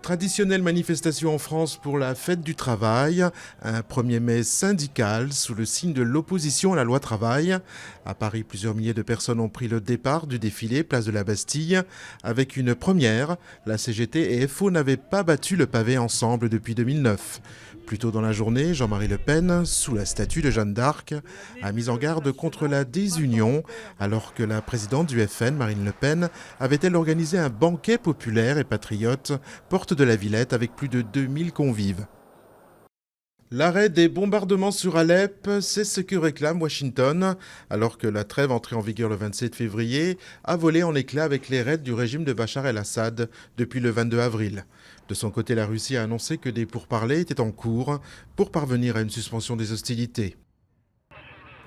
Traditionnelle manifestation en France pour la fête du travail, un 1er mai syndical sous le signe de l'opposition à la loi travail. À Paris, plusieurs milliers de personnes ont pris le départ du défilé place de la Bastille. Avec une première, la CGT et FO n'avaient pas battu le pavé ensemble depuis 2009. Plus tôt dans la journée, Jean-Marie Le Pen, sous la statue de Jeanne d'Arc, a mis en garde contre la désunion, alors que la présidente du FN, Marine Le Pen, avait-elle organisé un banquet populaire et patriote, porte de la Villette, avec plus de 2000 convives. L'arrêt des bombardements sur Alep, c'est ce que réclame Washington, alors que la trêve entrée en vigueur le 27 février a volé en éclats avec les raids du régime de Bachar el-Assad depuis le 22 avril. De son côté, la Russie a annoncé que des pourparlers étaient en cours pour parvenir à une suspension des hostilités.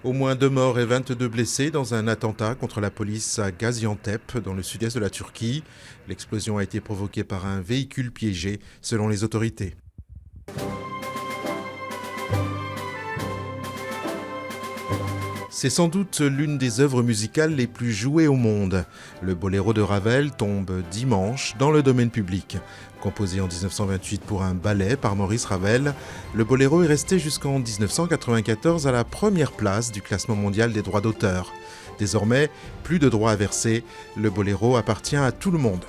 Au moins 2 morts et 22 blessés dans un attentat contre la police à Gaziantep, dans le sud-est de la Turquie. L'explosion a été provoquée par un véhicule piégé, selon les autorités. C'est sans doute l'une des œuvres musicales les plus jouées au monde. Le boléro de Ravel tombe dimanche dans le domaine public. Composé en 1928 pour un ballet par Maurice Ravel, le boléro est resté jusqu'en 1994 à la première place du classement mondial des droits d'auteur. Désormais, plus de droits à verser, le boléro appartient à tout le monde.